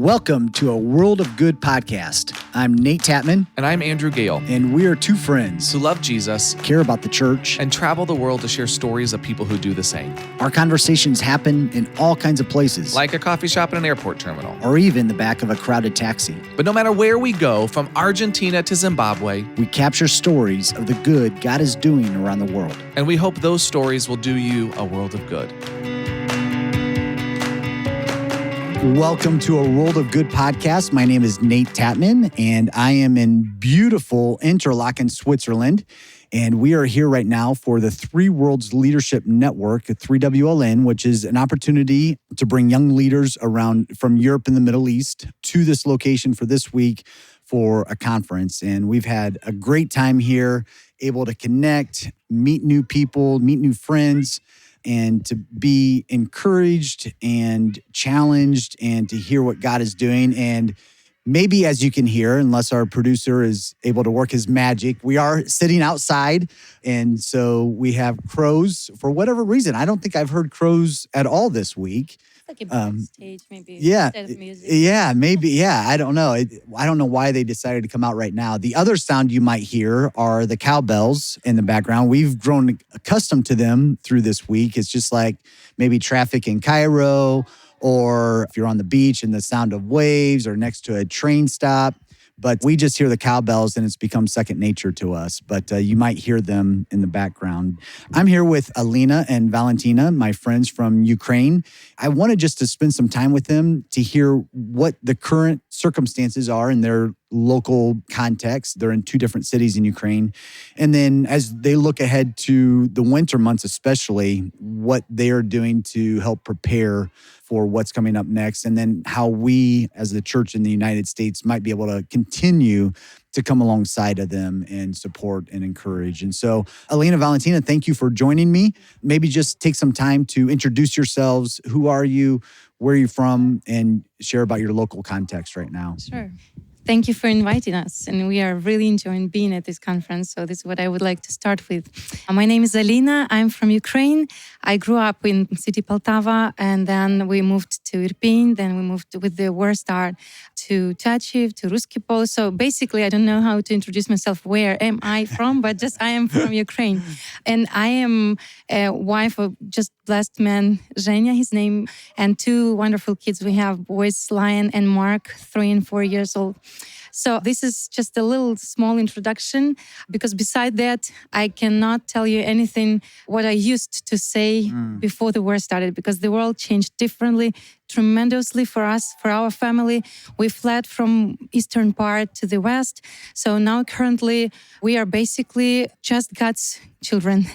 Welcome to a World of Good podcast. I'm Nate Tatman. And I'm Andrew Gale. And we are two friends who love Jesus, care about the church, and travel the world to share stories of people who do the same. Our conversations happen in all kinds of places. Like a coffee shop and an airport terminal. Or even the back of a crowded taxi. But no matter where we go, from Argentina to Zimbabwe, we capture stories of the good God is doing around the world. And we hope those stories will do you a world of good. Welcome to a World of Good podcast. My name is Nate Tatman, and I am in beautiful Interlaken, Switzerland. And we are here right now for the Three Worlds Leadership Network, 3WLN, which is an opportunity to bring young leaders around from Europe and the Middle East to this location for this week for a conference. And we've had a great time here, able to connect, meet new people, meet new friends, and to be encouraged and challenged and to hear what God is doing. And maybe, as you can hear, unless our producer is able to work his magic, we are sitting outside. And so we have crows for whatever reason. I don't think I've heard crows at all this week. Like a backstage, maybe. Yeah, instead of music. yeah, maybe. Yeah, I don't know. I don't know why they decided to come out right now. The other sound you might hear are the cowbells in the background. We've grown accustomed to them through this week. It's just like maybe traffic in Cairo, or if you're on the beach and the sound of waves, or next to a train stop. But we just hear the cowbells and it's become second nature to us. But you might hear them in the background. I'm here with Alina and Valentina, my friends from Ukraine. I wanted just to spend some time with them to hear what the current circumstances are in their local context. They're in two different cities in Ukraine. And then as they look ahead to the winter months, especially, what they are doing to help prepare for what's coming up next, and then how we as the church in the United States might be able to continue to come alongside of them and support and encourage. And so, Alina, Valentina, thank you for joining me. Maybe just take some time to introduce yourselves. Who are you? Where are you from? And share about your local context right now. Sure. Thank you for inviting us. And we are really enjoying being at this conference. So this is what I would like to start with. My name is Alina. I'm from Ukraine. I grew up in city Poltava, and then we moved to Irpin. Then we moved with the war start to Chachiv, to Ruski Pol. So basically, I don't know how to introduce myself. Where am I from? But just I am from Ukraine. And I am a wife of just blessed man, Zhenya, his name, and two wonderful kids. We have boys, Lion and Mark, 3 and 4 years old. So this is just a little small introduction, because beside that, I cannot tell you anything what I used to say before the war started, because the world changed differently, tremendously for us, for our family. We fled from eastern part to the west. So now currently we are basically just God's children.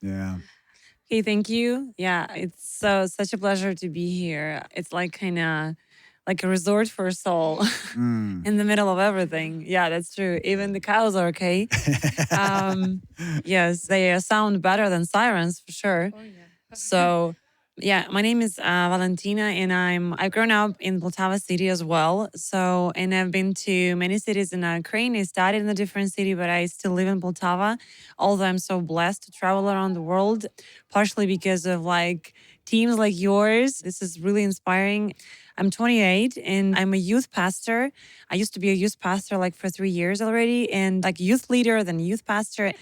Yeah. Okay, thank you. Yeah, it's such a pleasure to be here. It's like kind of like a resort for a soul in the middle of everything. Yeah, that's true. Even the cows are okay. Yes, they sound better than sirens for sure. Oh, yeah. So, yeah, my name is Valentina, and I've grown up in Poltava city as well. So, and I've been to many cities in Ukraine. I studied in a different city, but I still live in Poltava. Although I'm so blessed to travel around the world, partially because of like teams like yours. This is really inspiring. I'm 28 and I'm a youth pastor. I used to be a youth pastor like for 3 years already, and like youth leader, then youth pastor.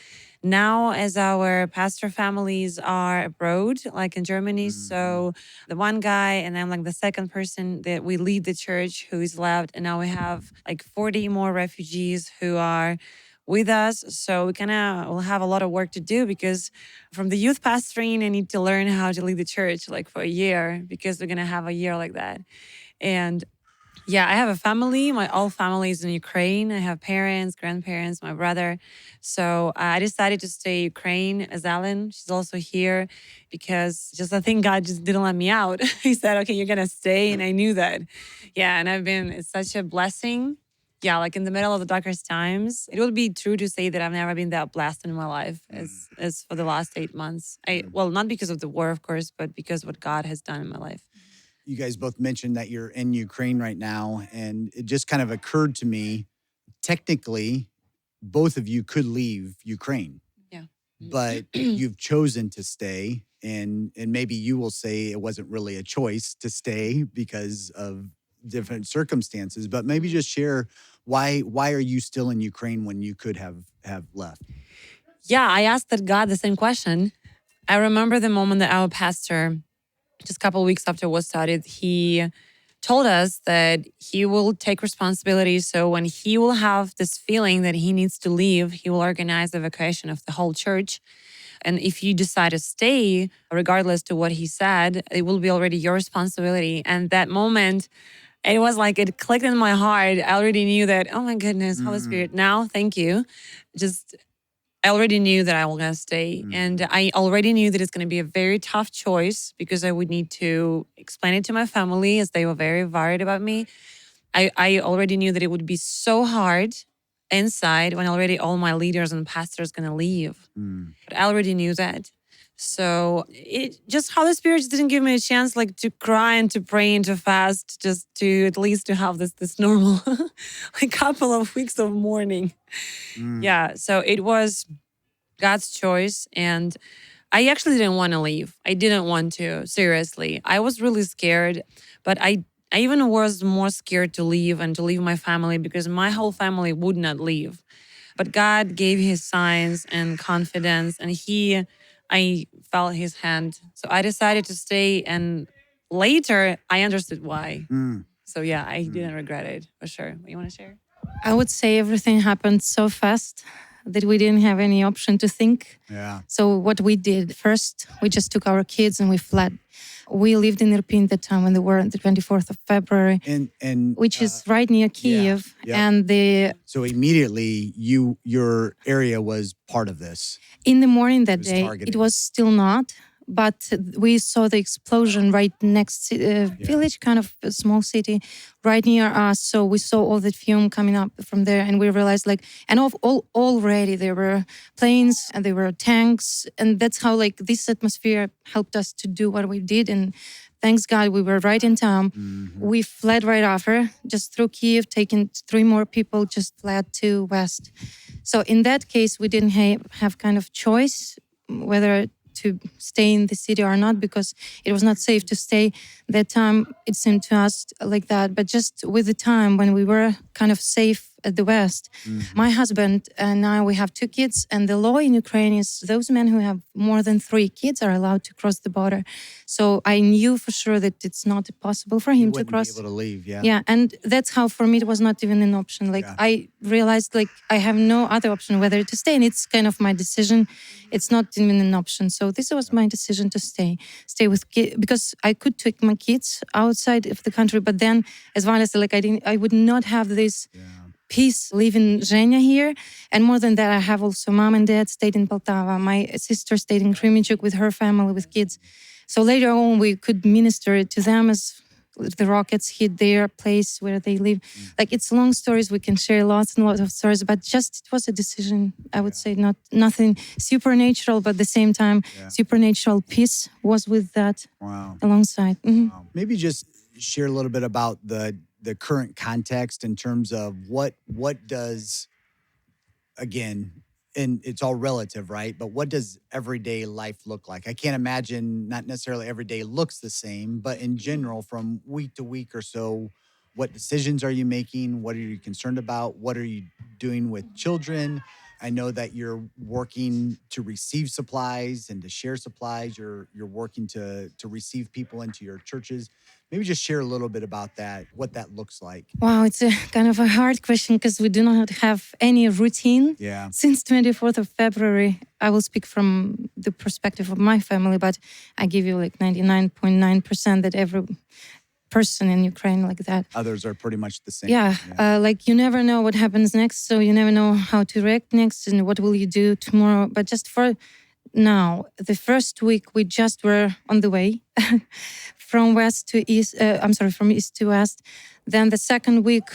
Now, as our pastor families are abroad, like in Germany, so the one guy and I'm like the second person that we lead the church who is left, and now we have like 40 more refugees who are with us. So we kind of will have a lot of work to do, because from the youth pastoring, I need to learn how to lead the church like for a year, because we're going to have a year like that. And yeah, I have a family. My whole family is in Ukraine. I have parents, grandparents, my brother. So I decided to stay in Ukraine as Ellen. She's also here because just I think God just didn't let me out. He said, okay, you're going to stay. And I knew that. Yeah, and it's such a blessing. Yeah, like in the middle of the darkest times, it would be true to say that I've never been that blessed in my life as for the last 8 months. Well, not because of the war, of course, but because of what God has done in my life. You guys both mentioned that you're in Ukraine right now, and it just kind of occurred to me, technically, both of you could leave Ukraine. Yeah. But you've chosen to stay, and maybe you will say it wasn't really a choice to stay because of different circumstances. But maybe just share why are you still in Ukraine when you could have left? Yeah, I asked that God the same question. I remember the moment that our pastor, just a couple of weeks after was started, he told us that he will take responsibility. So when he will have this feeling that he needs to leave, he will organize the evacuation of the whole church. And if you decide to stay, regardless to what he said, it will be already your responsibility. And that moment, it was like it clicked in my heart. I already knew that, oh my goodness, Holy Spirit, now, thank you. Just I already knew that I was going to stay. And I already knew that it's going to be a very tough choice because I would need to explain it to my family as they were very worried about me. I already knew that it would be so hard inside when already all my leaders and pastors going to leave. But I already knew that. So it just Holy Spirit just didn't give me a chance like to cry and to pray and to fast, just to at least to have this normal like couple of weeks of mourning. Yeah. So it was God's choice. And I actually didn't want to leave. I didn't want to, seriously. I was really scared, but I even was more scared to leave and to leave my family because my whole family would not leave. But God gave his signs and confidence, and I felt his hand. So I decided to stay, and later I understood why. So yeah, I didn't regret it for sure. You want to share? I would say everything happened so fast that we didn't have any option to think. Yeah. So what we did first, we just took our kids and we fled. We lived in Irpin at the time when they were on the 24th of February, And which is right near Kiev. yeah. And so immediately your area was part of this. in the morning that was day, targeted. it was still not. But we saw the explosion right next village, kind of a small city, right near us. So we saw all the fume coming up from there, and we realized already there were planes and there were tanks, and that's how this atmosphere helped us to do what we did. And thanks God, we were right in town. We fled right after, just through Kiev, taking 3 more people, just fled to west. So in that case, we didn't have kind of choice whether to stay in the city or not, because it was not safe to stay. That time, it seemed to us like that. But just with the time when we were kind of safe at the West, my husband and I, we have 2 kids, and the law in Ukraine is those men who have more than 3 kids are allowed to cross the border. So I knew for sure that it's not possible for him to cross. Be able to leave, yeah. Yeah, and that's how for me it was not even an option. I realized I have no other option whether to stay, and it's kind of my decision. It's not even an option. So this was my decision to stay with kids, because I could take my kids outside of the country, but then as well as I would not have this peace leaving Zhenya here. And more than that, I have also mom and dad stayed in Poltava. My sister stayed in Kremenchuk with her family, with kids. So later on, we could minister to them as the rockets hit their place where they live. It's long stories. We can share lots and lots of stories, but just it was a decision. I would say nothing supernatural, but at the same time, supernatural peace was with that alongside. Wow. Maybe just share a little bit about the current context in terms of what does, again, and it's all relative, right? But what does everyday life look like? I can't imagine, not necessarily every day looks the same, but in general, from week to week or so, what decisions are you making? What are you concerned about? What are you doing with children? I know that you're working to receive supplies and to share supplies. You're working to receive people into your churches. Maybe just share a little bit about that, what that looks like. Wow, it's a kind of a hard question because we do not have any routine. Yeah. Since 24th of February, I will speak from the perspective of my family, but I give you 99.9% that every person in Ukraine like that. Others are pretty much the same. Yeah. You never know what happens next, so you never know how to react next and what will you do tomorrow. But just for now, the first week we just were on the way from from east to west. Then the second week,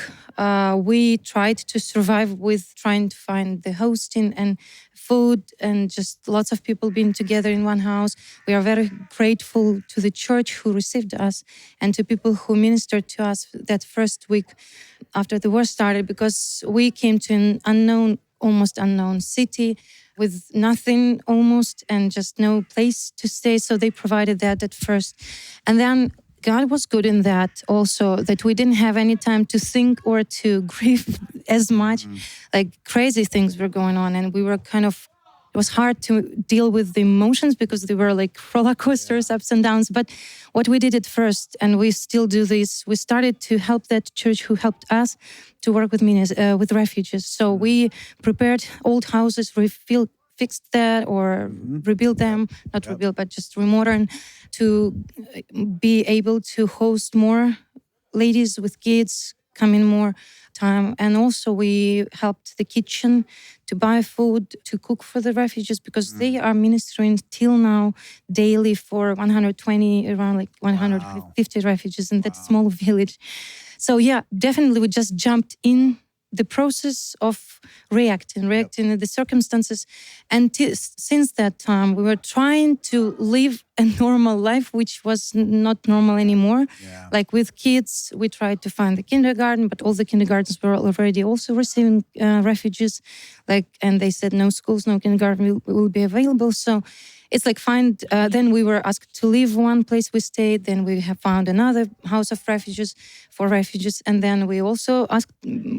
we tried to survive with trying to find the hosting and food and just lots of people being together in one house. We are very grateful to the church who received us and to people who ministered to us that first week after the war started, because we came to an almost unknown city with nothing almost and just no place to stay. So they provided that at first. And then God was good in that also, that we didn't have any time to think or to grieve as much. Like crazy things were going on, and we were kind of, it was hard to deal with the emotions because they were like roller coasters, ups and downs. But what we did at first, and we still do this, we started to help that church who helped us to work with with refugees. So we prepared old houses, fixed that or rebuild them, not rebuild, but just remodern, to be able to host more ladies with kids come in more time. And also we helped the kitchen to buy food, to cook for the refugees, because they are ministering till now daily for 120, around like 150 refugees in that small village. So yeah, definitely we just jumped in the process of reacting to the circumstances. And since that time, we were trying to live a normal life, which was not normal anymore. Yeah. Like with kids, we tried to find the kindergarten, but all the kindergartens were already also receiving refugees. And they said no schools, no kindergarten will be available. So it's like then we were asked to leave one place we stayed, then we have found another house of refugees for refugees, and then we also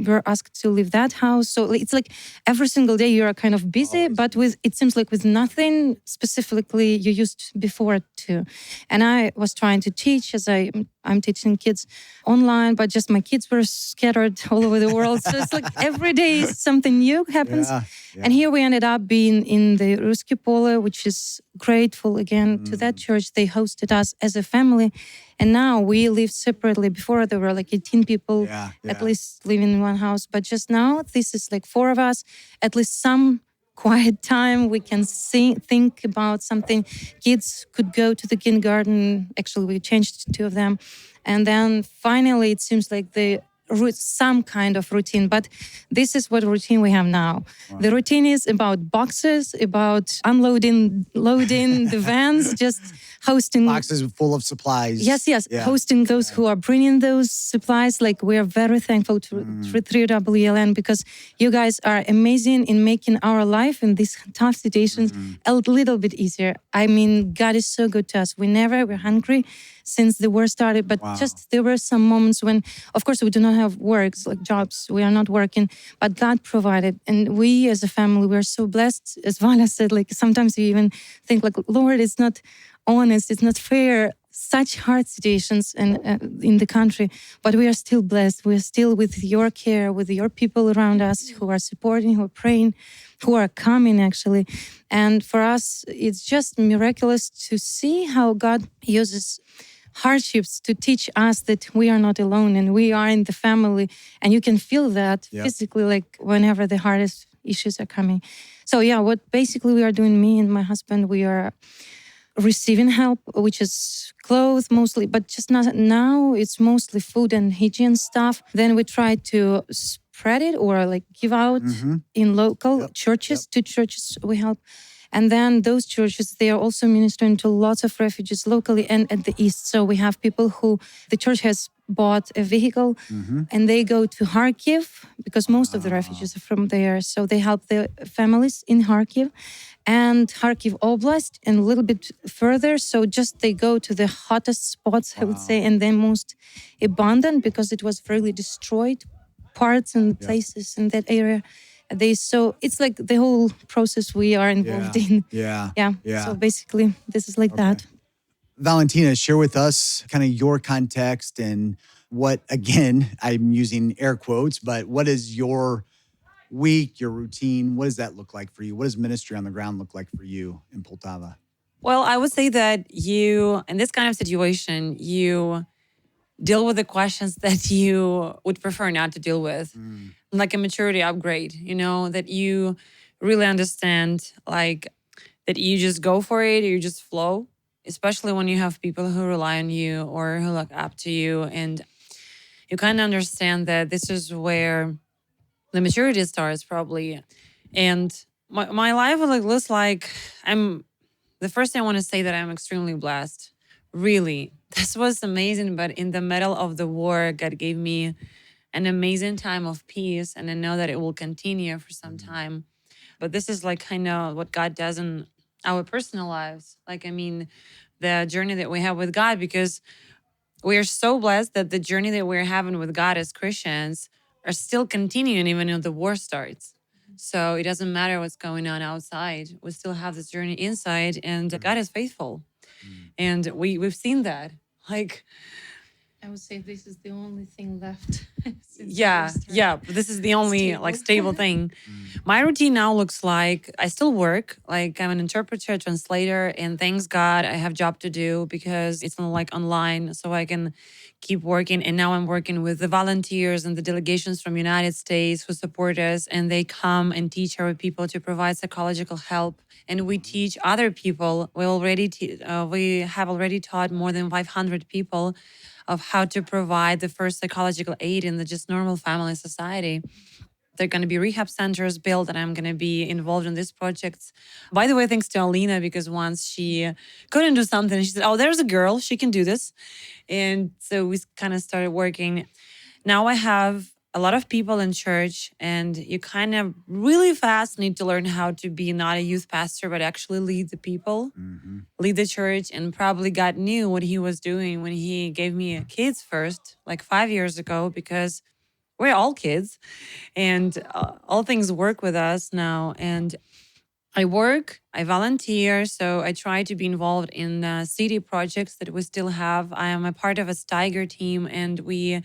were asked to leave that house. So it's like every single day you are kind of busy, but it seems like with nothing specifically you used before to. And I was trying to teach, as I'm teaching kids online, but just my kids were scattered all over the world. So it's like every day something new happens. Yeah. And here we ended up being in the Ruski Pole, which is grateful again to that church. They hosted us as a family. And now we live separately. Before there were like 18 people at least living in one house. But just now, this is like 4 of us, at least some quiet time. We can think about something. Kids could go to the kindergarten. Actually, we changed 2 of them. And then finally, it seems like some kind of routine. But this is what routine we have now. Wow. The routine is about boxes, about loading the vans, just hosting boxes full of supplies. Yes. Yeah. Hosting those who are bringing those supplies. Like, we are very thankful to 3WLN, because you guys are amazing in making our life in these tough situations a little bit easier. I mean, God is so good to us. We're hungry since the war started, but just there were some moments when, of course, we do not have works, like jobs. We are not working, but God provided. And we as a family, we're so blessed. As Vala said, like sometimes you even think like, Lord, it's not honest, it's not fair. Such hard situations in the country, but we are still blessed. We're still with your care, with your people around us who are supporting, who are praying, who are coming actually. And for us, it's just miraculous to see how God uses hardships to teach us that we are not alone and we are in the family. And you can feel that physically, like whenever the hardest issues are coming. So yeah, what basically we are doing, me and my husband, we are receiving help, which is clothes mostly, but just not now. It's mostly food and hygiene stuff. Then we try to spread it or like give out in local churches. 2 churches we help. And then those churches, they are also ministering to lots of refugees locally and at the east. So we have people who the church has bought a vehicle and they go to Kharkiv, because most of the refugees are from there. So they help the families in Kharkiv and Kharkiv Oblast and a little bit further. So just they go to the hottest spots, I would say, and then most abundant, because it was really destroyed parts and places in that area. So it's like the whole process we are involved in. Yeah. So basically, this is like that. Valentina, share with us kind of your context and what, again, I'm using air quotes, but what is your week, your routine? What does that look like for you? What does ministry on the ground look like for you in Poltava? Well, I would say that you, in this kind of situation, you deal with the questions that you would prefer not to deal with. Like a maturity upgrade, that you really understand, like that you just go for it, you just flow, especially when you have people who rely on you or who look up to you. And you kind of understand that this is where the maturity starts probably. And my life looks like the first thing I want to say that I'm extremely blessed. Really, this was amazing. But in the middle of the war, God gave me an amazing time of peace. And I know that it will continue for some time. But this is like kind of what God does in our personal lives. Like, I mean, the journey that we have with God, because we are so blessed that the journey that we're having with God as Christians are still continuing even when the war starts. So it doesn't matter what's going on outside. We still have this journey inside, and God is faithful. And we've seen that. Like, I would say this is the only thing left. yeah, but this is the only like stable thing. My routine now looks like I still work. Like, I'm an interpreter, translator, and thanks God I have job to do because it's not like online, so I can keep working. And now I'm working with the volunteers and the delegations from United States who support us, and they come and teach our people to provide psychological help. And we teach other people. We have already taught more than 500 people of how to provide the first psychological aid in the just normal family society. There are going to be rehab centers built, and I'm going to be involved in these projects. By the way, thanks to Alina, because once she couldn't do something, she said, "Oh, there's a girl, she can do this." And so we kind of started working. Now I have a lot of people in church, and you kind of really fast need to learn how to be not a youth pastor, but actually lead the people, lead the church. And probably God knew what he was doing when he gave me kids first, like 5 years ago, because we're all kids and all things work with us now. And I work, I volunteer, so I try to be involved in city projects that we still have. I am a part of a Steiger team, and we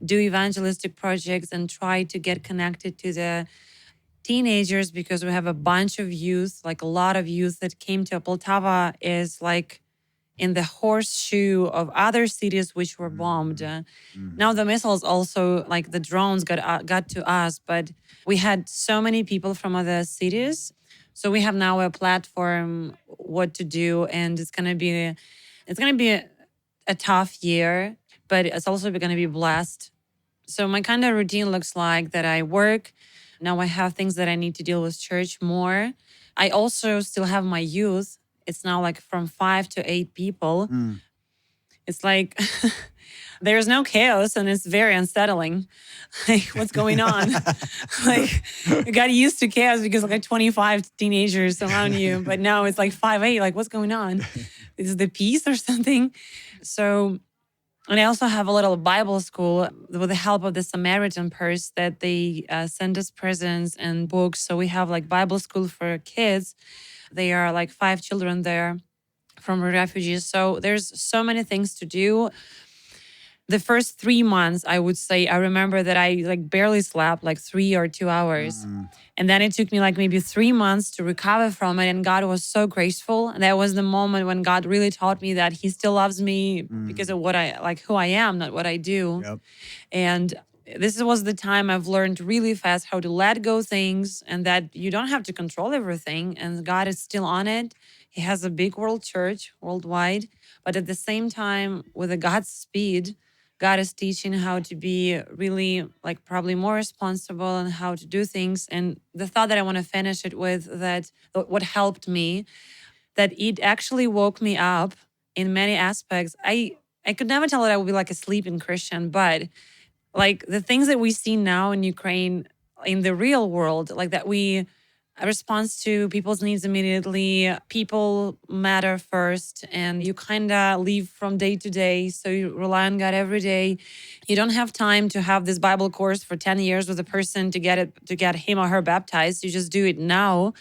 do evangelistic projects and try to get connected to the teenagers because we have a bunch of youth, like a lot of youth that came to Poltava is like in the horseshoe of other cities which were bombed. Now the missiles also, like the drones got to us, but we had so many people from other cities. So we have now a platform what to do, and it's gonna be a tough year, but it's also going to be blessed. So my kind of routine looks like that I work. Now I have things that I need to deal with church more. I also still have my youth. It's now like from 5 to 8 people. It's like there's no chaos, and it's very unsettling. Like, what's going on? Like, you got used to chaos because like 25 teenagers around you, but now it's like 5, 8. Like, what's going on? Is the peace or something? So, and I also have a little Bible school with the help of the Samaritan Purse that they send us presents and books. So we have like Bible school for kids. They are like 5 children there from refugees. So there's so many things to do. The first 3 months, I would say, I remember that I like barely slept like 3 or 2 hours. And then it took me like maybe 3 months to recover from it. And God was so graceful. And that was the moment when God really taught me that he still loves me because of what I like, who I am, not what I do. Yep. And this was the time I've learned really fast how to let go things and that you don't have to control everything. And God is still on it. He has a big world church worldwide. But at the same time, with a God's speed, God is teaching how to be really like probably more responsible and how to do things. And the thought that I want to finish it with, that what helped me, that it actually woke me up in many aspects. I could never tell that I would be like a sleeping Christian, but like the things that we see now in Ukraine in the real world, like that we response to people's needs immediately. People matter first, and you kind of live from day to day. So you rely on God every day. You don't have time to have this Bible course for 10 years with a person to get him or her baptized. You just do it now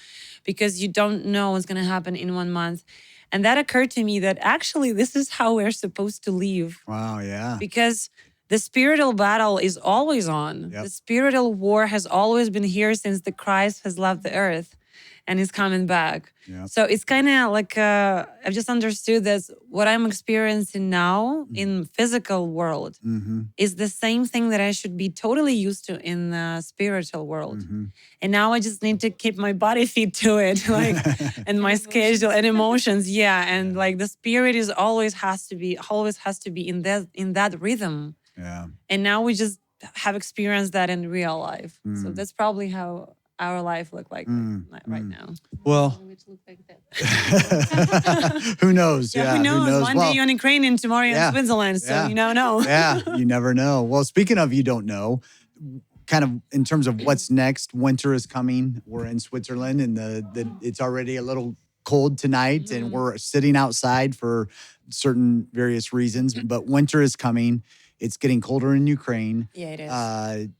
because you don't know what's going to happen in 1 month. And that occurred to me that actually this is how we're supposed to live. Wow, yeah. Because the spiritual battle is always on. Yep. The spiritual war has always been here since the Christ has left the earth and is coming back. Yep. So it's kind of like I've just understood that what I'm experiencing now in physical world is the same thing that I should be totally used to in the spiritual world. And now I just need to keep my body fit to it, like, and my schedule and emotions. Yeah, and like the spirit is always has to be in that rhythm. Yeah. And now we just have experienced that in real life. So that's probably how our life look like right now. Well, Which look like that. who knows? Yeah, who knows? One Well, day you're in Ukraine and tomorrow you're yeah, in Switzerland. So yeah. you never know. Yeah, you never know. Well, speaking of you don't know, kind of in terms of what's next, winter is coming. We're in Switzerland, and the it's already a little cold tonight and we're sitting outside for certain various reasons, but winter is coming. It's getting colder in Ukraine. Yeah, it is.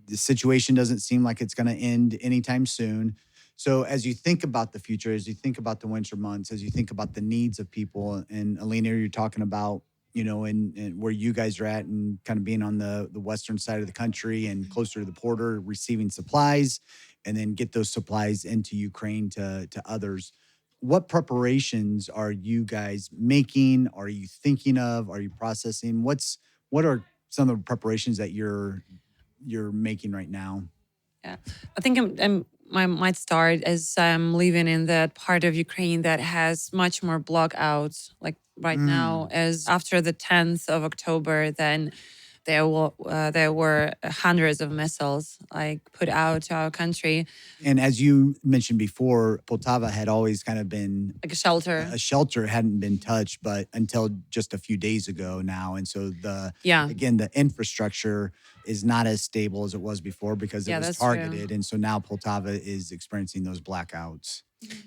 The situation doesn't seem like it's going to end anytime soon. So as you think about the future, as you think about the winter months, as you think about the needs of people, and Alina, you're talking about, and where you guys are at and kind of being on the western side of the country and closer to the border, receiving supplies, and then get those supplies into Ukraine to others. What preparations are you guys making? Are you thinking of? Are you processing? What are some of the preparations that you're making right now? Yeah, I think I might start as I'm living in that part of Ukraine that has much more blockouts. Like right now, as after the 10th of October, then there were hundreds of missiles like put out to our country, And as you mentioned before, Poltava had always kind of been like a shelter. a shelter, hadn't been touched, but until just a few days ago now. And so Yeah. again, the infrastructure is not as stable as it was before because it Yeah, was that's true. targeted. And so now Poltava is experiencing those blackouts.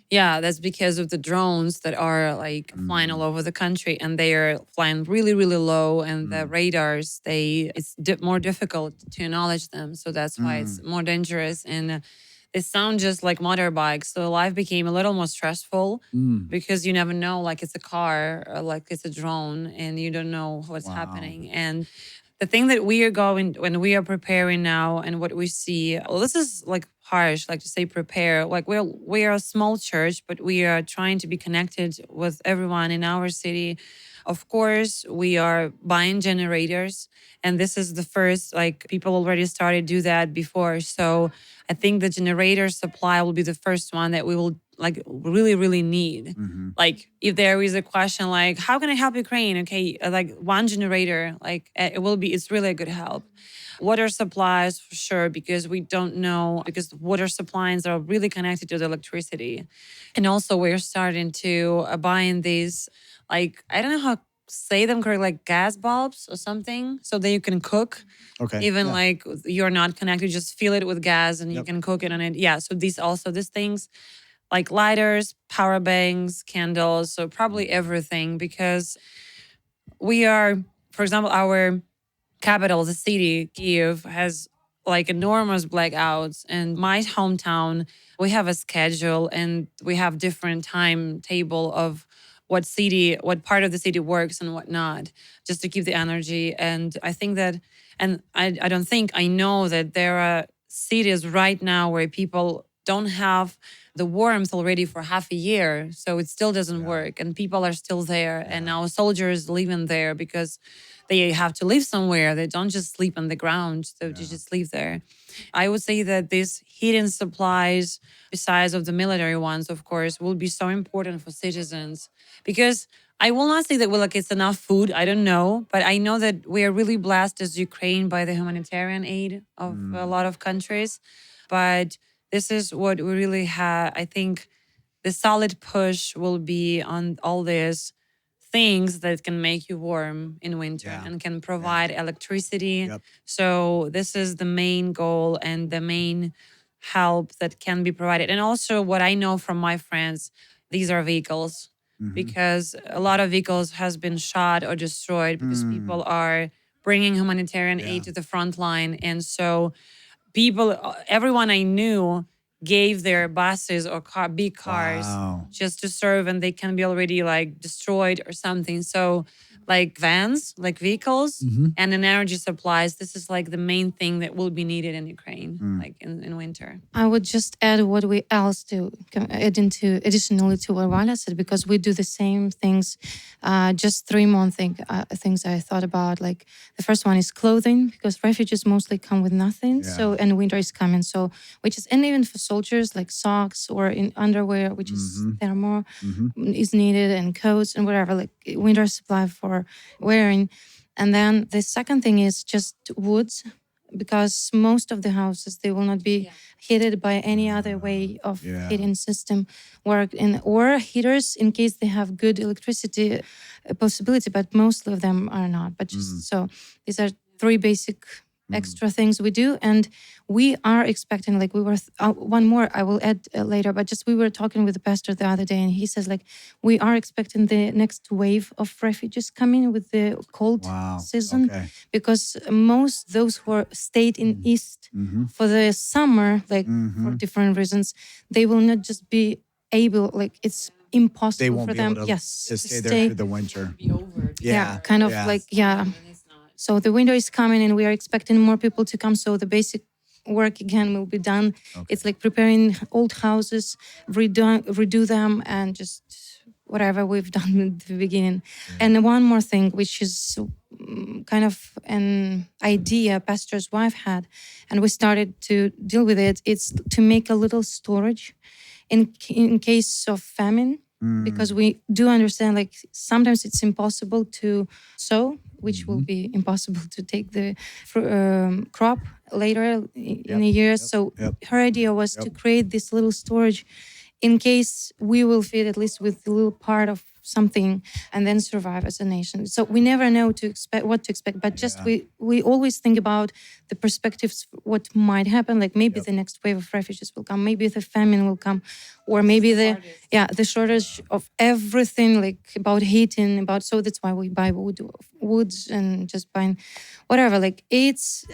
Yeah, that's because of the drones that are like flying all over the country, and they are flying really, really low. And the radars, it's more difficult to acknowledge them, so that's why it's more dangerous. And they sound just like motorbikes, so life became a little more stressful because you never know, like it's a car or like it's a drone, and you don't know what's happening. And the thing that we are going when we are preparing now and what we see, well, this is like harsh, like to say prepare. Like we are a small church, but we are trying to be connected with everyone in our city. Of course, we are buying generators, and this is the first, like people already started do that before. So I think the generator supply will be the first one that we will like really, really need. Like if there is a question like, how can I help Ukraine? Okay, like one generator, like it's really a good help. Water supplies for sure, because we don't know, because water supplies are really connected to the electricity. And also we're starting to buy in these, like, I don't know how to say them correctly, like gas bulbs or something, so that you can cook. Okay. Even Yeah. like you're not connected, just fill it with gas and you can cook it on it. Yeah. So these things like lighters, power banks, candles, so probably everything, because we are, for example, our capital, the city, Kyiv, has like enormous blackouts. And my hometown, we have a schedule and we have different timetable of what part of the city works and what not, just to keep the energy. And I think that, and I don't think, I know that there are cities right now where people don't have the warmth already for half a year. So it still doesn't work. And people are still there. And our soldiers living there because they have to live somewhere. They don't just sleep on the ground. So they just live there. I would say that these heating supplies, besides of the military ones, of course, will be so important for citizens. Because I will not say that it's enough food. I don't know. But I know that we are really blessed as Ukraine by the humanitarian aid of a lot of countries. But this is what we really have. I think the solid push will be on all these things that can make you warm in winter and can provide electricity. Yep. So this is the main goal and the main help that can be provided. And also what I know from my friends, these are vehicles, because a lot of vehicles has been shot or destroyed because people are bringing humanitarian aid to the front line. And so everyone I knew gave their buses or big cars just to serve, and they can be already like destroyed or something. So like vans, like vehicles and an energy supplies, this is like the main thing that will be needed in Ukraine, like in winter. I would just add what we else do, additionally to what Valia said, because we do the same things. Just 3 more things I thought about. Like the first one is clothing, because refugees mostly come with nothing. So, and winter is coming. So, and even for soldiers, like socks or in underwear, which is thermal, is needed, and coats and whatever, like winter supply for wearing. And then the second thing is just woods, because most of the houses, they will not be heated by any other way of heating system or heaters in case they have good electricity possibility, but most of them are not. But just so these are 3 basic extra things we do. And we are expecting, like we were, one more I will add later, but just we were talking with the pastor the other day and he says like, we are expecting the next wave of refugees coming with the cold season. Okay. Because most those who are stayed in East for the summer, like for different reasons, they will not just be able, like it's impossible They won't for be them. able to, Yes, to stay there through the winter. Yeah, kind of like, yeah. So the winter is coming and we are expecting more people to come. So the basic work again will be done. Okay. It's like preparing old houses, redo them, and just whatever we've done at the beginning. And one more thing, which is kind of an idea pastor's wife had, and we started to deal with it. It's to make a little storage in case of famine, because we do understand like sometimes it's impossible to sow, which will be impossible to take the crop later in a year. So her idea was to create this little storage in case we will feed at least with a little part of something and then survive as a nation. So we never know what to expect, but just we always think about the perspectives, what might happen, like maybe the next wave of refugees will come, maybe the famine will come, or maybe the shortage of everything, like about heating, so that's why we buy woods and just buying whatever, like it's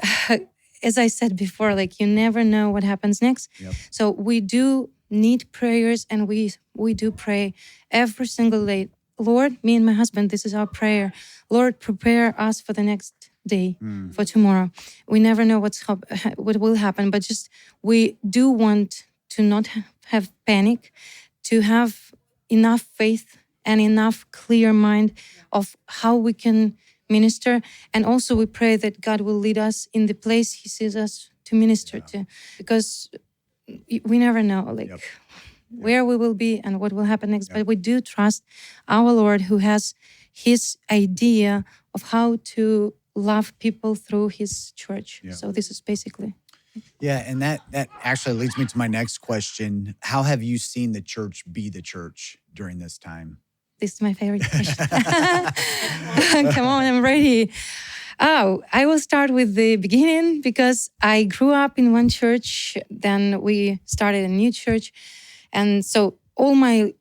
as I said before, like you never know what happens next. So we do need prayers, and we do pray every single day. Lord, me and my husband, this is our prayer. Lord, prepare us for the next day, for tomorrow. We never know what will happen, but just we do want to not have panic, to have enough faith and enough clear mind of how we can minister. And also we pray that God will lead us in the place He sees us to minister to, because we never know like where we will be and what will happen next, but we do trust our Lord who has His idea of how to love people through His church. So this is basically. Yeah, and that actually leads me to my next question. How have you seen the church be the church during this time? This is my favorite question. Come on, I'm ready. Oh, I will start with the beginning because I grew up in one church, then we started a new church. And so all my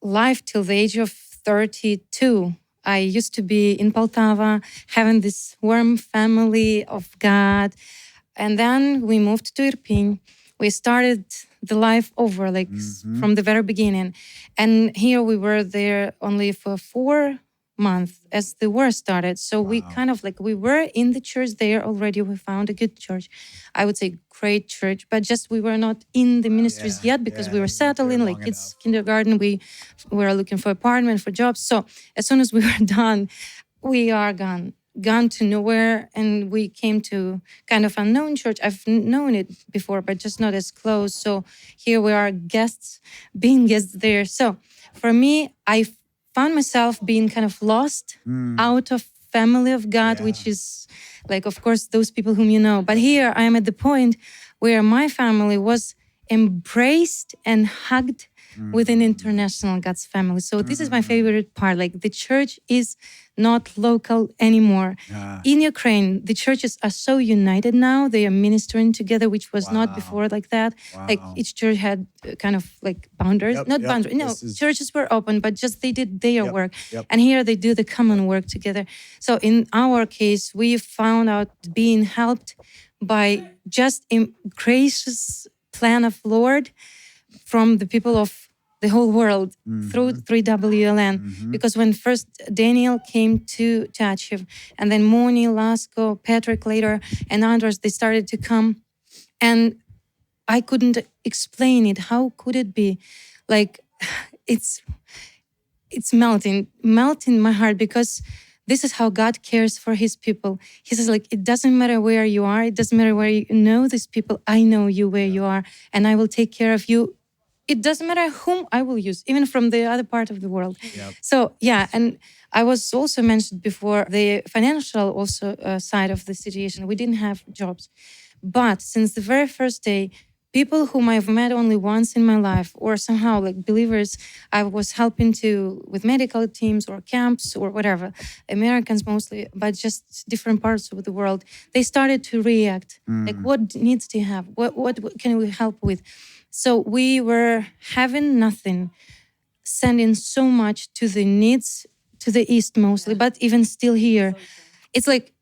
life till the age of 32, I used to be in Poltava, having this warm family of God. And then we moved to Irpin. We started the life over, like from the very beginning. And here we were there only for 4 months as the war started. So we kind of like, we were in the church there already. We found a good church. I would say great church, but just we were not in the ministries yet because we were settling, like kids kindergarten. We were looking for apartment, for jobs. So as soon as we were done, we are gone to nowhere, and we came to kind of unknown church. I've known it before, but just not as close. So here we are being guests there. So for me, I found myself being kind of lost out of family of God, which is like, of course, those people whom you know. But here I am at the point where my family was embraced and hugged within international God's family. So this is my favorite part. Like the church is not local anymore. In Ukraine, the churches are so united now. They are ministering together, which was not before like that. Like each church had kind of like boundaries, boundaries. No, churches were open, but just they did their work. And here they do the common work together. So in our case, we found out being helped by just a gracious plan of Lord from the people of the whole world through 3WLN. Because when first Daniel came to Chachiv, and then Moni, Lasko, Patrick later, and others, they started to come. And I couldn't explain it. How could it be? Like, it's melting my heart, because this is how God cares for His people. He says, like, it doesn't matter where you are. It doesn't matter where you know these people. I know you where you are, and I will take care of you. It doesn't matter whom I will use, even from the other part of the world. So, yeah, and I was also mentioned before the financial also side of the situation. We didn't have jobs. But since the very first day, people whom I've met only once in my life, or somehow like believers I was helping to with medical teams or camps or whatever, Americans mostly, but just different parts of the world, they started to react. Like, what needs to have? What can we help with? So we were having nothing, sending so much to the needs to the east mostly, but even still here. It's like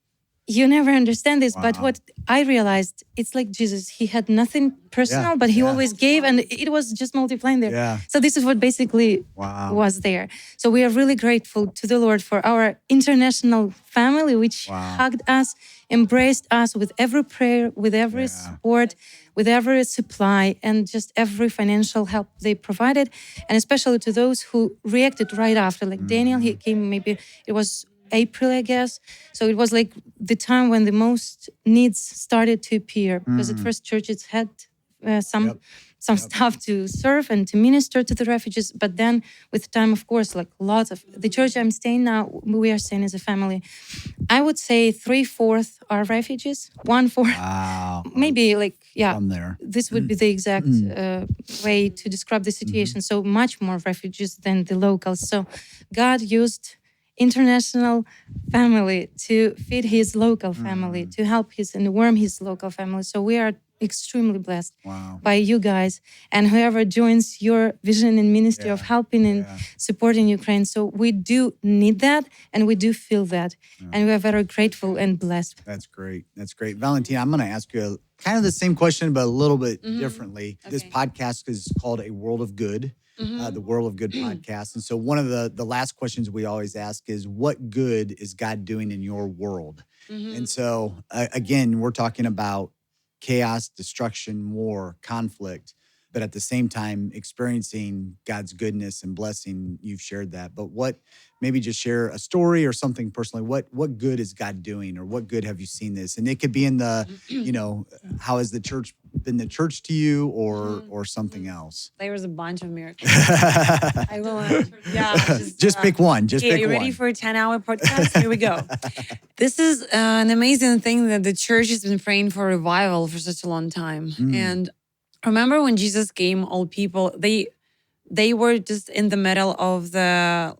you never understand this, but what I realized, it's like Jesus. He had nothing personal, but he always gave, and it was just multiplying there. Yeah. So this is what basically was there. So we are really grateful to the Lord for our international family, which hugged us, embraced us with every prayer, with every support, with every supply, and just every financial help they provided. And especially to those who reacted right after, like Daniel, he came, maybe it was April, I guess. So it was like the time when the most needs started to appear, because at first churches had some stuff to serve and to minister to the refugees. But then with time, of course, like lots of the church I'm staying now, we are staying as a family. I would say 3/4 are refugees, 1/4, maybe like, From there. this would be the exact way to describe the situation. So much more refugees than the locals. So God used international family to feed his local family, to help his and warm his local family. So we are extremely blessed by you guys and whoever joins your vision and ministry of helping and supporting Ukraine. So we do need that and we do feel that. And we are very grateful and blessed. That's great. That's great. Valentina, I'm going to ask you kind of the same question, but a little bit differently. This podcast is called A World of Good. The World of Good podcast. And so one of the last questions we always ask is, what good is God doing in your world? And so, again, we're talking about chaos, destruction, war, conflict, but at the same time, experiencing God's goodness and blessing. You've shared that. But maybe just share a story or something personally. What good is God doing, or what good have you seen this? And it could be in the, how has the church been the church to you, or something else? There was a bunch of miracles. I will, just pick one. Just pick one. Are you ready for a 10-hour podcast? Here we go. This is an amazing thing that the church has been praying for revival for such a long time. And remember when Jesus came, all people, they were just in the middle of the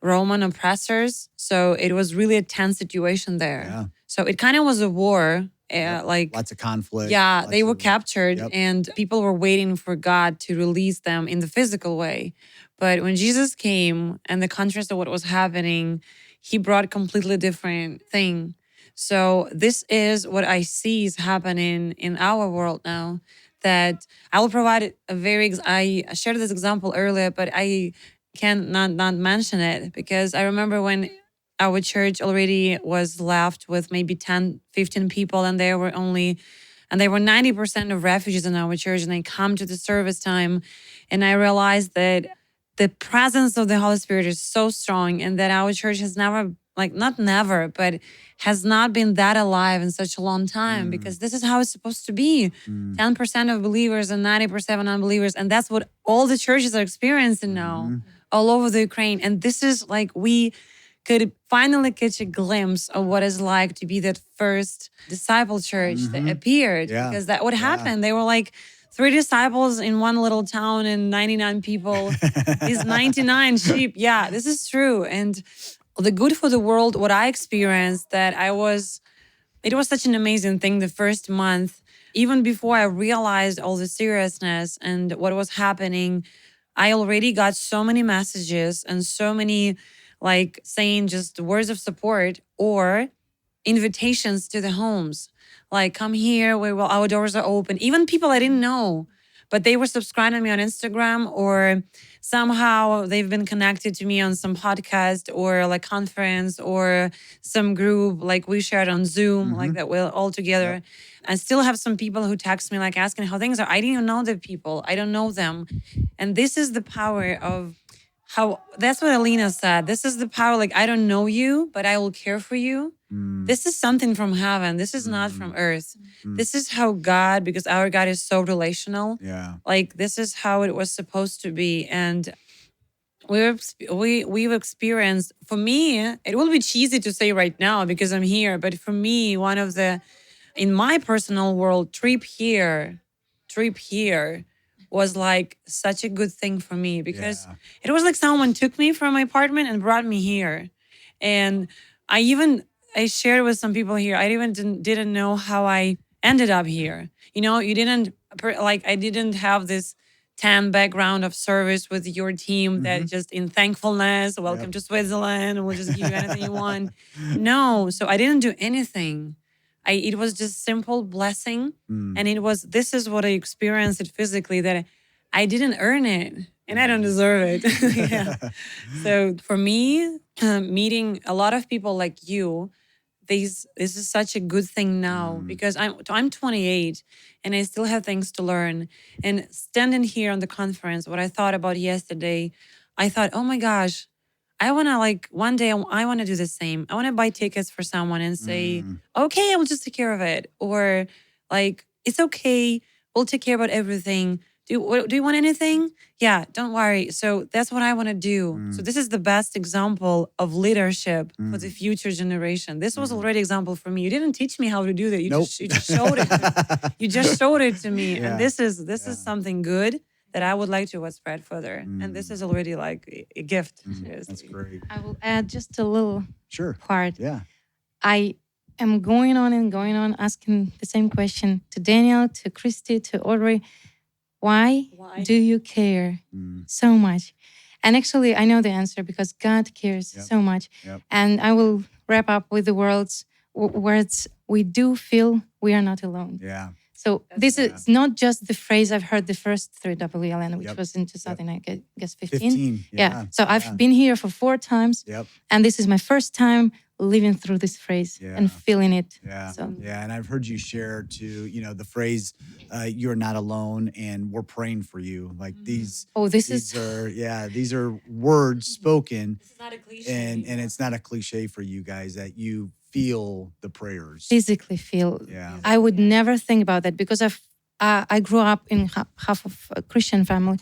Roman oppressors. So it was really a tense situation there. Yeah. So it kind of was a war. Like lots of conflict. Yeah, they were captured and people were waiting for God to release them in the physical way. But when Jesus came and the contrast of what was happening, he brought a completely different thing. So this is what I see is happening in our world now. That I will provide I shared this example earlier, but I can't not mention it because I remember when our church already was left with maybe 10, 15 people, and they were 90% of refugees in our church. And I come to the service time and I realized that the presence of the Holy Spirit is so strong and that our church has never, not never, but has not been that alive in such a long time because this is how it's supposed to be. 10% of believers and 90% of unbelievers. And that's what all the churches are experiencing now all over the Ukraine. And this is we could finally catch a glimpse of what it's like to be that first disciple church that appeared. Because that what happened. They were 3 disciples in one little town and 99 people. These 99 sheep. Yeah, this is true. And the good for the world, what I experienced, it was such an amazing thing the first month. Even before I realized all the seriousness and what was happening, I already got so many messages and so many saying just words of support or invitations to the homes. Come here, our doors are open. Even people I didn't know, but they were subscribing to me on Instagram or somehow they've been connected to me on some podcast or conference or some group we shared on Zoom, that we're all together. Yep. I still have some people who text me asking how things are. I didn't even know the people. I don't know them. And this is the power of that's what Alina said. This is the power, I don't know you, but I will care for you. This is something from heaven. This is not from earth. This is how God, because our God is so relational. Yeah. This is how it was supposed to be. And we've experienced, for me, it will be cheesy to say right now because I'm here, but for me, one of the, in my personal world, trip here trip here was like such a good thing for me, because Yeah. it was like someone took me from my apartment and brought me here. And I shared with some people here, I even didn't know how I ended up here. You didn't, like, I didn't have this 10 background of service with your team that just in thankfulness, welcome to Switzerland, we'll just give you anything you want. No, so I didn't do anything. It was just simple blessing. And this is what I experienced it physically, that I didn't earn it and I don't deserve it. Yeah. So for me, meeting a lot of people like you, this is such a good thing now, because I'm 28 and I still have things to learn. And standing here on the conference, what I thought about yesterday, I thought, oh my gosh, I want to, like, one day I want to do the same. I want to buy tickets for someone and say, okay, I will just take care of it. Or like, it's okay, we'll take care about everything. Do you want anything? Yeah, don't worry. So that's what I want to do. So this is the best example of leadership for the future generation. This was already example for me. You didn't teach me how to do that. You just showed it. You just showed it to me. Yeah. And this is something good that I would like to spread further. And this is already like a gift. That's great. I will add just a little Sure. part. Yeah. I am going on asking the same question to Daniel, to Christy, to Audrey. Why do you care so much? And actually, I know the answer, because God cares so much. And I will wrap up with the words. We do feel we are not alone. Yeah. So this is not just the phrase I've heard the first 3 WLN, which was in 2015. 15. Yeah. So I've been here for 4 times. And this is my first time living through this phrase and feeling it. Yeah. So. Yeah. And I've heard you share too, the phrase, you're not alone and we're praying for you. Like these are words spoken. It's not a cliche. And it's not a cliche for you guys, that you feel the prayers. Physically feel. Yeah. I would never think about that, because I grew up in half of a Christian family,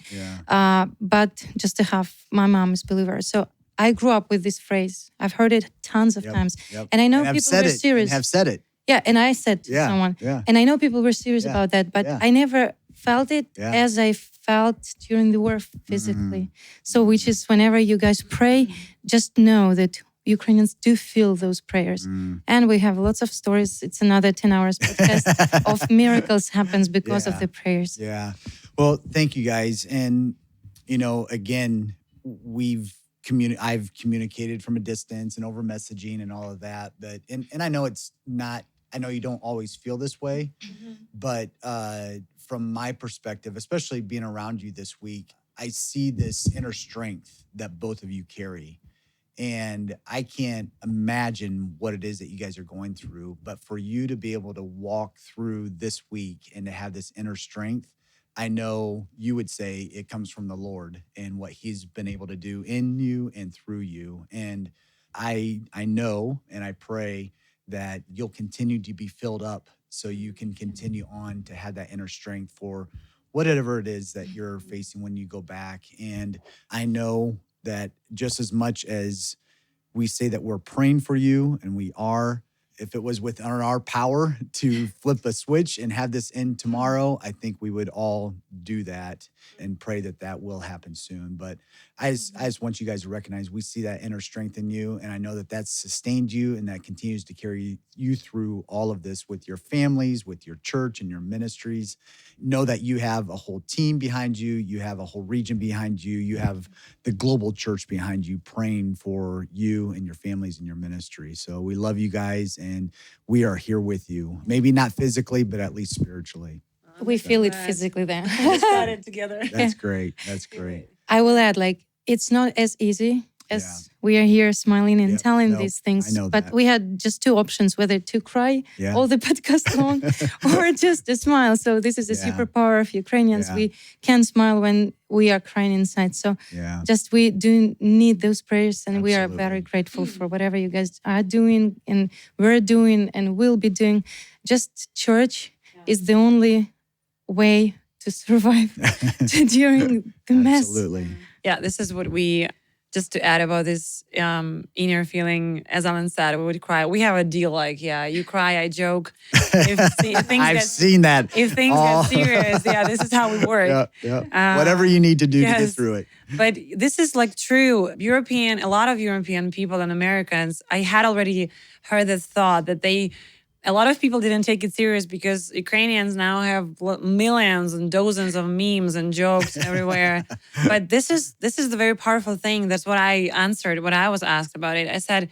but just a half, my mom is believer. So I grew up with this phrase. I've heard it tons of times. And I know people were serious. And have said it. Yeah, and I said to someone. Yeah. And I know people were serious about that, but I never felt it as I felt during the war physically. So which is, whenever you guys pray, just know that Ukrainians do feel those prayers. And we have lots of stories. It's another 10 hours podcast of miracles happens because of the prayers. Yeah. Well, thank you guys. And, again, I've communicated from a distance and over messaging and all of that. But, and I know I know you don't always feel this way, but from my perspective, especially being around you this week, I see this inner strength that both of you carry. And I can't imagine what it is that you guys are going through, but for you to be able to walk through this week and to have this inner strength, I know you would say it comes from the Lord and what he's been able to do in you and through you. And I know and I pray that you'll continue to be filled up so you can continue on to have that inner strength for whatever it is that you're facing when you go back. And I know that just as much as we say that we're praying for you, and we are, if it was within our power to flip a switch and have this end tomorrow, I think we would all do that and pray that that will happen soon. But I just want you guys to recognize we see that inner strength in you. And I know that that's sustained you and that continues to carry you through all of this with your families, with your church and your ministries. Know that you have a whole team behind you. You have a whole region behind you. You have the global church behind you praying for you and your families and your ministry. So we love you guys and we are here with you. Maybe not physically, but at least spiritually. We feel it physically then. Let's got it together. That's great. That's great. I will add, it's not as easy as we are here smiling and telling these things. I know but that. we had just 2 options, whether to cry all the podcast long or just to smile. So this is a superpower of Ukrainians. Yeah. We can smile when we are crying inside. So just we do need those prayers, and we are very grateful for whatever you guys are doing and we're doing and will be doing. Just church is the only way to survive during the mess. Absolutely. Yeah, this is what we just to add about this inner feeling, as Alan said, we would cry. We have a deal like, yeah, you cry, I joke. If things I've get, seen that. if things get serious, yeah, this is how we work. Whatever you need to do to get yes. through it. But this is like true. A lot of European people and Americans, I had already heard this thought that a lot of people didn't take it serious because Ukrainians now have millions and dozens of memes and jokes everywhere. But this is the very powerful thing. That's what I answered when I was asked about it. I said,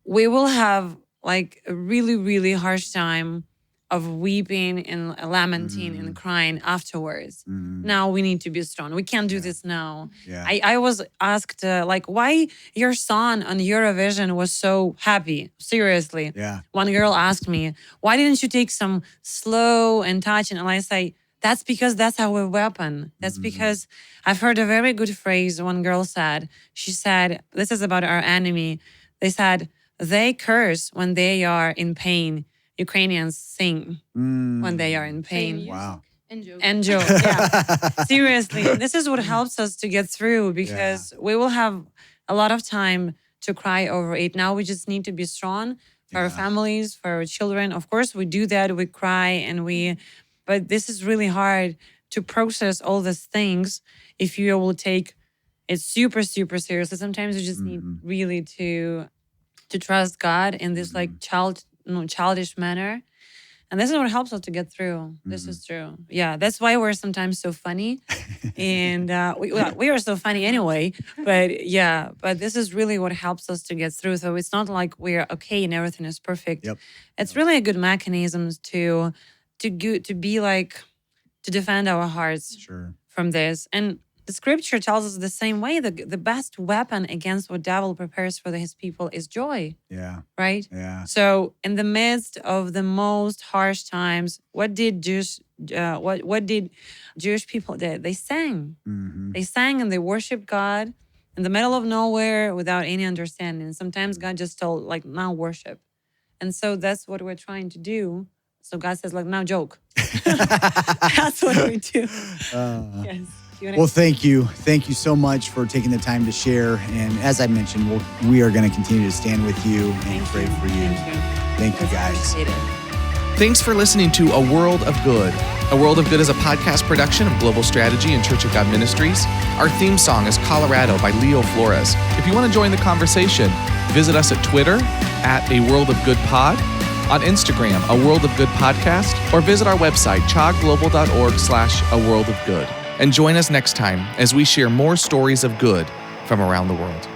we will have like a really, really harsh time of weeping and lamenting and crying afterwards. Now we need to be strong. We can't do this now. Yeah. I was asked why your son on Eurovision was so happy. Seriously. Yeah. One girl asked me, why didn't you take some slow and touching? And I say, that's because that's our weapon. That's because I've heard a very good phrase one girl said. She said, this is about our enemy. They said, they curse when they are in pain. Ukrainians sing when they are in pain. Wow. And joke. Yeah. Seriously. This is what helps us to get through because we will have a lot of time to cry over it. Now we just need to be strong for our families, for our children. Of course, we do that. We cry but this is really hard to process all these things if you will take it super, super seriously. Sometimes you just need really to trust God in this like childish manner. And this is what helps us to get through. This is true. Yeah, that's why we're sometimes so funny. And we are so funny anyway. But this is really what helps us to get through. So it's not like we're okay and everything is perfect. Yep. It's really a good mechanism to defend our hearts from this. And the scripture tells us the same way that the best weapon against what devil prepares for his people is joy. Yeah. Right? Yeah. So in the midst of the most harsh times, what did Jewish people do? They sang. They sang and they worshiped God in the middle of nowhere without any understanding. Sometimes God just told, like, now worship. And so that's what we're trying to do. So God says, like, now joke. That's what we do. Yes. Well, thank you. Thank you so much for taking the time to share. And as I mentioned, we are going to continue to stand with you and pray for you. Thank you, guys. Thanks for listening to A World of Good. A World of Good is a podcast production of Global Strategy and Church of God Ministries. Our theme song is Colorado by Leo Flores. If you want to join the conversation, visit us at Twitter at A World of Good Pod, on Instagram, A World of Good Podcast, or visit our website, chogglobal.org/A World of Good. And join us next time as we share more stories of good from around the world.